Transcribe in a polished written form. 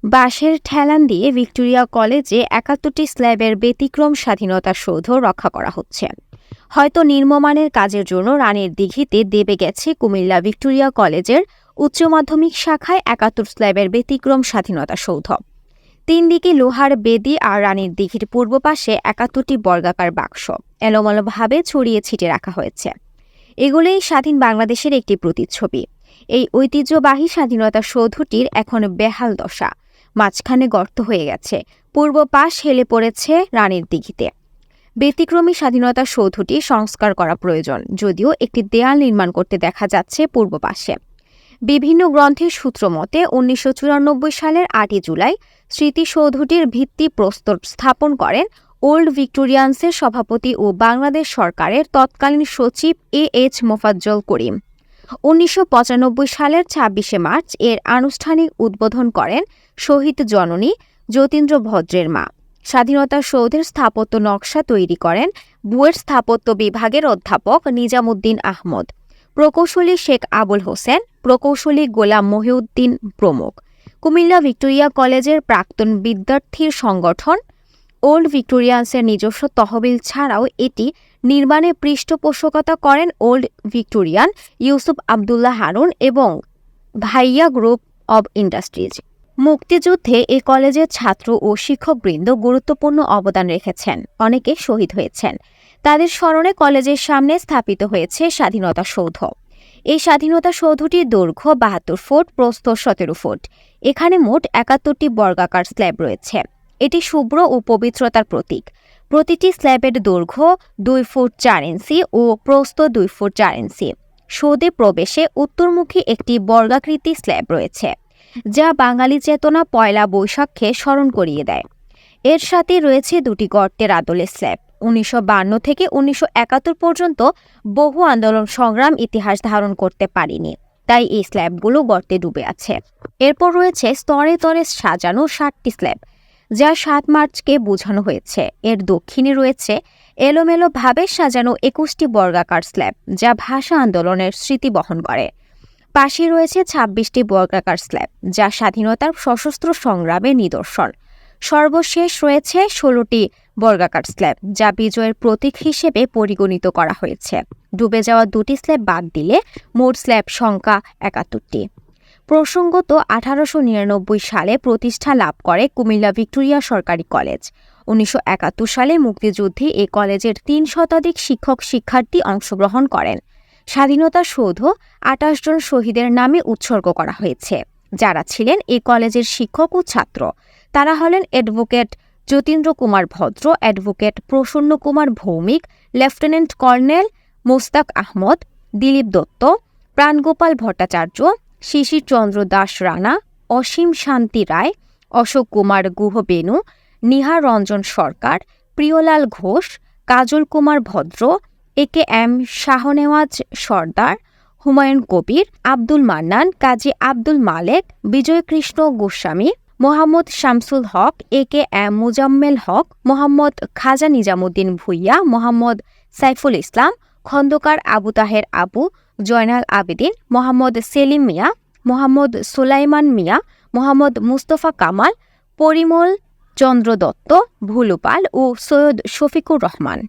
বাঁশের ঠেলান দিয়ে ভিক্টোরিয়া কলেজে ৭১টি স্ল্যাবের ব্যতিক্রম স্বাধীনতা সৌধ রক্ষা করা হচ্ছে। হয়তো নিম্নমানের কাজের জন্য রানীর দিঘিতে দেবে গেছে কুমিল্লা ভিক্টোরিয়া কলেজের উচ্চ মাধ্যমিক শাখায় ৭১ স্ল্যাবের ব্যতিক্রম স্বাধীনতা সৌধ। ৩ দিকে লোহার বেদি আর রানীর দিঘির পূর্ব পাশে ৭১টি বর্গাকার বাক্স এলোমেলোভাবে ছড়িয়ে ছিটিয়ে রাখা হয়েছে। এগুলোই স্বাধীন বাংলাদেশের একটি প্রতিচ্ছবি। এই ঐতিহ্যবাহী স্বাধীনতা সৌধটির এখন বেহাল দশা, মাঝখানে গর্ত হয়ে গেছে, পূর্ব পাশ হেলে পড়েছে রানীর দিঘিতে। ব্যতিক্রমী স্বাধীনতা সৌধটি সংস্কার করা প্রয়োজন, যদিও একটি দেয়াল নির্মাণ করতে দেখা যাচ্ছে পূর্ব পাশে। বিভিন্ন গ্রন্থের সূত্র মতে ১৯৯৪ সালের ৮ জুলাই স্মৃতিসৌধটির ভিত্তি প্রস্তর স্থাপন করেন ওল্ড ভিক্টোরিয়ান্সের সভাপতি ও বাংলাদেশ সরকারের তৎকালীন সচিব এইচ মোফাজ্জল করিম। ১৯৯৫ সালের ২৬শে মার্চ এর আনুষ্ঠানিক উদ্বোধন করেন শহীদ জননী যতীন্দ্র ভদ্রের মা। স্বাধীনতা সৌধের স্থাপত্য নকশা তৈরি করেন বুয়েট স্থাপত্য বিভাগের অধ্যাপক নিজামুদ্দিন আহমদ, প্রকৌশলী শেখ আবুল হোসেন, প্রকৌশলী গোলাম মহিউদ্দিন প্রমুখ। কুমিল্লা ভিক্টোরিয়া কলেজের প্রাক্তন বিদ্যার্থীর সংগঠন ওল্ড ভিক্টোরিয়ান্সের নিজস্ব তহবিল ছাড়াও এটি নির্মাণে পৃষ্ঠপোষকতা করেন ওল্ড ভিক্টোরিয়ান, ইউসুফ আবদুল্লাহ হারুন এবং ভাইয়া গ্রুপ অব ইন্ডাস্ট্রিজ। মুক্তিযুদ্ধে এ কলেজের ছাত্র ও শিক্ষকবৃন্দ গুরুত্বপূর্ণ অবদান রেখেছেন, অনেকে শহীদ হয়েছেন। তাদের স্মরণে কলেজের সামনে স্থাপিত হয়েছে স্বাধীনতা সৌধ। এই স্বাধীনতা সৌধটির দৈর্ঘ্য ৭২ ফুট, প্রস্থ ১৭ ফুট। এখানে মোট ৭১টি বর্গাকার স্ল্যাব রয়েছে। এটি শুভ্র ও পবিত্রতার প্রতীক। প্রতিটি স্ল্যাবের দৈর্ঘ্য ২ ফুট ৪ ইঞ্চি ও প্রস্থ ২ ফুট ৪ ইঞ্চি। সৌধে প্রবেশে উত্তরমুখী একটি বর্গাকৃতি স্ল্যাব রয়েছে, যা বাঙালি চেতনা পয়লা বৈশাখকে স্মরণ করিয়ে দেয়। এর সাথে রয়েছে ২টি গর্তের আদলে স্ল্যাব। ১৯৫২ থেকে ১৯৭১ পর্যন্ত বহু আন্দোলন সংগ্রাম ইতিহাস ধারণ করতে পারেনি, তাই এই স্ল্যাবগুলো গর্তে ডুবে আছে। এরপর রয়েছে স্তরে স্তরে সাজানো ৭টি স্ল্যাব, যা ৭ মার্চকে বোঝানো হয়েছে। এর দক্ষিণে রয়েছে এলোমেলোভাবে সাজানো ২১টি বর্গাকার স্ল্যাব, যা ভাষা আন্দোলনের স্মৃতি বহন করে। পাশে রয়েছে ২৬টি বর্গাকার স্ল্যাব, যা স্বাধীনতার সশস্ত্র সংগ্রামের নিদর্শন। সর্বশেষ রয়েছে ১৬টি বর্গাকার স্ল্যাব, যা বিজয়ের প্রতীক হিসেবে পরিগণিত করা হয়েছে। ডুবে যাওয়া ২টি স্ল্যাব বাদ দিলে মোট স্ল্যাব সংখ্যা ৭১টি। প্রসঙ্গত ১৮৯৯ সালে প্রতিষ্ঠা লাভ করে কুমিল্লা ভিক্টোরিয়া সরকারি কলেজ। ১৯৭১ সালে মুক্তিযুদ্ধে এ কলেজের ৩ শতাধিক শিক্ষক শিক্ষার্থী অংশগ্রহণ করেন। স্বাধীনতা সৌধ ২৮ জন শহীদের নামে উৎসর্গ করা হয়েছে, যারা ছিলেন এ কলেজের শিক্ষক ও ছাত্র। তারা হলেন অ্যাডভোকেট যতীন্দ্র কুমার ভদ্র, অ্যাডভোকেট প্রসন্ন কুমার ভৌমিক, লেফটেন্যান্ট কর্নেল মোস্তাক আহমদ, দিলীপ দত্ত, প্রাণগোপাল ভট্টাচার্য, শিশির চন্দ্র দাস রানা, অসীম শান্তি রায়, অশোক কুমার গুহ বেনু, নিহার রঞ্জন সরকার, প্রিয়লাল ঘোষ, কাজল কুমার ভদ্র, এ.কে.এম শাহনেওয়াজ সর্দার, হুমায়ুন কবির, আব্দুল মান্নান, কাজী আব্দুল মালেক, বিজয়কৃষ্ণ গোস্বামী, মোহাম্মদ শামসুল হক, এ.কে.এম মুজাম্মেল হক, মোহাম্মদ খাজা নিজামুদ্দিন ভুইয়া, মোহাম্মদ সাইফুল ইসলাম, খন্দকার আবু তাহের আবু, জয়নাল আবেদিন, মোহাম্মদ সেলিম মিয়া, মোহাম্মদ সুলাইমান মিয়া, মোহাম্মদ মুস্তফা কামাল, পরিমল চন্দ্র দত্ত, ভুলুপাল ও সৈয়দ শফিকুর রহমান।